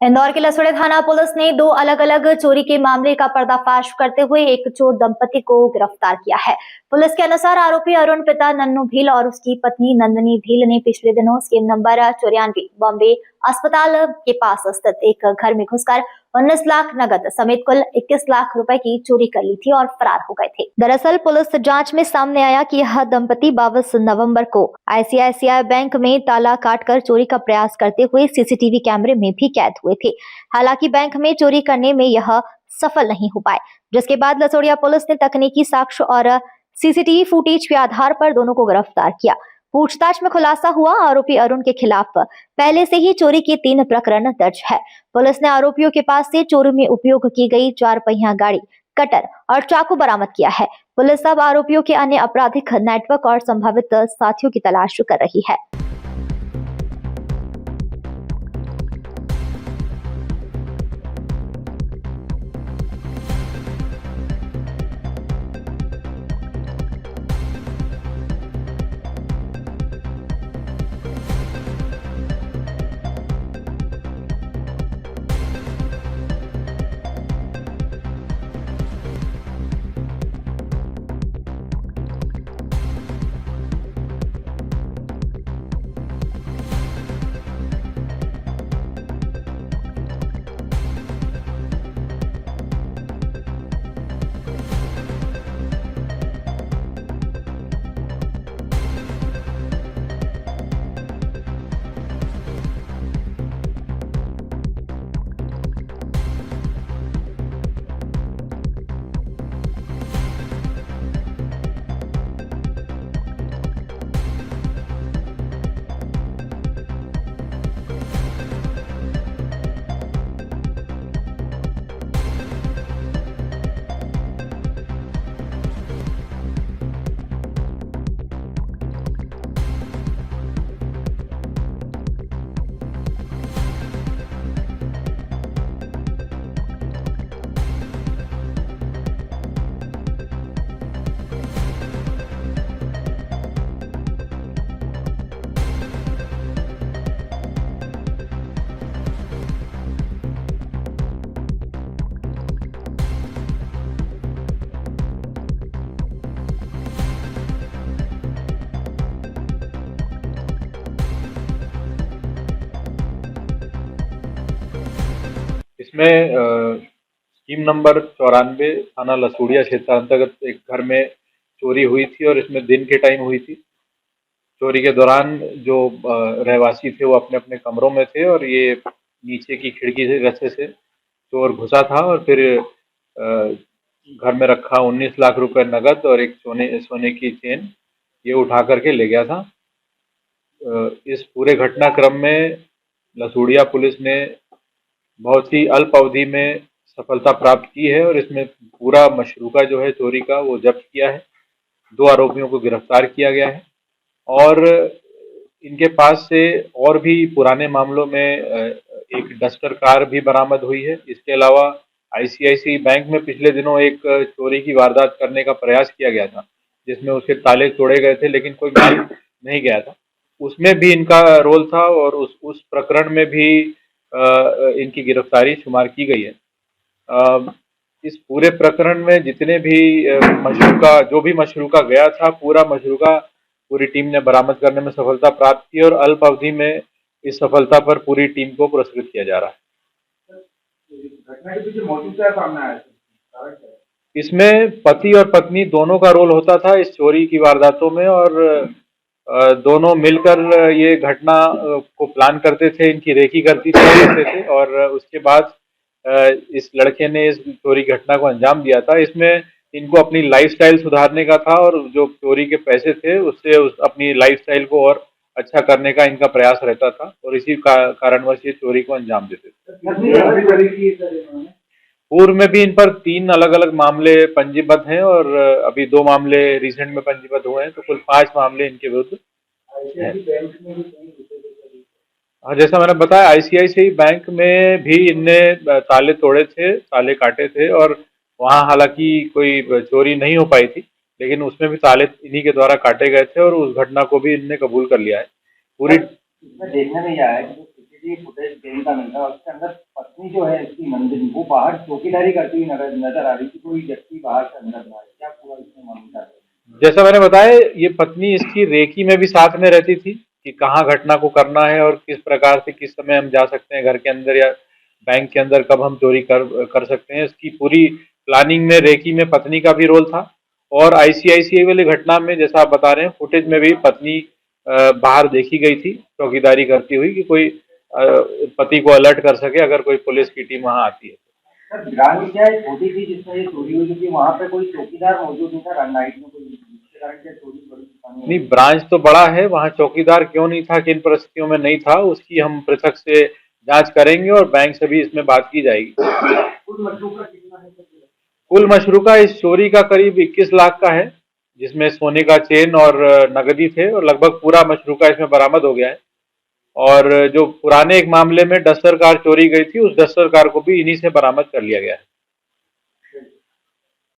इंदौर के लसुड़े थाना पुलिस ने दो अलग अलग चोरी के मामले का पर्दाफाश करते हुए एक चोर दंपति को गिरफ्तार किया है। पुलिस के अनुसार आरोपी अरुण पिता नन्नू भील और उसकी पत्नी नंदिनी भील ने पिछले दिनों स्कीम नंबर 94 बॉम्बे अस्पताल के पास स्थित एक घर में घुसकर 19 लाख नगद समेत कुल 21 लाख रुपए की चोरी कर ली थी और फरार हो गए थे। दरअसल पुलिस जांच में सामने आया कि यह दंपति 22 नवंबर को आईसीआईसीआई बैंक में ताला काटकर चोरी का प्रयास करते हुए सीसीटीवी कैमरे में भी कैद हुए थे। हालांकि बैंक में चोरी करने में यह सफल नहीं हो पाए, जिसके बाद लसोड़िया पुलिस ने तकनीकी साक्ष्य और सीसीटीवी फुटेज के आधार पर दोनों को गिरफ्तार किया। पूछताछ में खुलासा हुआ आरोपी अरुण के खिलाफ पहले से ही चोरी के 3 प्रकरण दर्ज है। पुलिस ने आरोपियों के पास से चोरी में उपयोग की गई 4 पहिया गाड़ी, कटर और चाकू बरामद किया है। पुलिस अब आरोपियों के अन्य आपराधिक नेटवर्क और संभावित साथियों की तलाश कर रही है। इसमें स्कीम नंबर 94 थाना लसूड़िया क्षेत्र अंतर्गत एक घर में चोरी हुई थी और इसमें दिन के टाइम हुई थी। चोरी के दौरान जो रहवासी थे वो अपने अपने कमरों में थे और ये नीचे की खिड़की से रास्ते से चोर घुसा था और फिर घर में रखा 19 लाख रुपए नगद और एक सोने की चेन ये उठा करके ले गया था। इस पूरे घटनाक्रम में लसूड़िया पुलिस ने बहुत ही अल्प अवधि में सफलता प्राप्त की है और इसमें पूरा मशरूका जो है चोरी का वो जब्त किया है। 2 आरोपियों को गिरफ्तार किया गया है और इनके पास से और भी पुराने मामलों में एक डस्टर कार भी बरामद हुई है। इसके अलावा आईसीआईसीआई बैंक में पिछले दिनों एक चोरी की वारदात करने का प्रयास किया गया था, जिसमें उसके ताले तोड़े गए थे लेकिन कोई माल नहीं गया था। उसमें भी इनका रोल था और उस प्रकरण में भी इनकी गिरफ्तारी शुमार की गई है। इस पूरे प्रकरण में जितने भी मशरूका जो भी मशरूका गया था, पूरा मशरूका पूरी टीम ने बरामद करने में सफलता प्राप्त की और अल्प अवधि में इस सफलता पर पूरी टीम को पुरस्कृत किया जा रहा है। घटना के पीछे मोटिव क्या सामने आया है? इसमें पति और पत्नी दोनों का रोल होता था इस चोरी की वारदातों में और दोनों मिलकर ये घटना को प्लान करते थे, इनकी रेकी करते थे और उसके बाद इस लड़के ने इस चोरी घटना को अंजाम दिया था। इसमें इनको अपनी लाइफस्टाइल सुधारने का था और जो चोरी के पैसे थे उससे अपनी लाइफस्टाइल को और अच्छा करने का इनका प्रयास रहता था और इसी कारणवश ये चोरी को अंजाम देते थे। पूर्व में भी इन पर 3 अलग अलग मामले पंजीबद्ध हैं और अभी 2 मामले रिसेंट में पंजीबद्ध हुए हैं, तो कुल 5 मामले इनके विरुद्ध हैं। हाँ, जैसा मैंने बताया आईसीआईसीआई बैंक में भी इनने ताले तोड़े थे, ताले काटे थे और वहाँ हालांकि कोई चोरी नहीं हो पाई थी, लेकिन उसमें भी ताले इन्हीं के द्वारा काटे गए थे और उस घटना को भी इनने कबूल कर लिया है। पूरी देखने में आया सीसीटीवी फुटेज गेम का मिलता है, उसके अंदर पत्नी जो है इसकी नंदिनी वो बाहर चौकीदारी करती हुई नजर आ रही थी, कोई व्यक्ति बाहर से अंदर ना आए, क्या पूरा इसमें मामला है? जैसा मैंने बताया, ये पत्नी इसकी रेकी में भी साथ में रहती थी कि कहाँ घटना को करना है और किस प्रकार से किस समय हम जा सकते हैं घर के अंदर या बैंक के अंदर, कब हम चोरी कर सकते हैं। इसकी पूरी प्लानिंग में रेकी में पत्नी का भी रोल था। और आईसीआईसीआई वाली घटना में जैसा आप बता रहे हैं, फुटेज में भी पत्नी बाहर देखी गई थी चौकीदारी करती हुई कि कोई पति को अलर्ट कर सके अगर कोई पुलिस की टीम वहां आती है। सर ग्रामीण क्या है छोटी थी जिसमें ये चोरी हुई, क्योंकि वहाँ पे कोई चौकीदार मौजूद नहीं था, नाइट में कोई, जिसके कारण क्या चोरी बड़ी नहीं, ब्रांच तो बड़ा है, वहाँ चौकीदार क्यों नहीं था, किन परिस्थितियों में नहीं था, उसकी हम पृथक से जांच करेंगे और बैंक से भी इसमें बात की जाएगी। कुल मशरूका कितना है सर? कुल मशरूका इस चोरी का करीब 21 लाख का है, जिसमें सोने का चेन और नगदी थे, और लगभग पूरा मशरूका इसमें बरामद हो गया है। और जो पुराने एक मामले में डस्टर कार चोरी गई थी, उस डस्टर कार को भी इन्हीं से बरामद कर लिया गया है।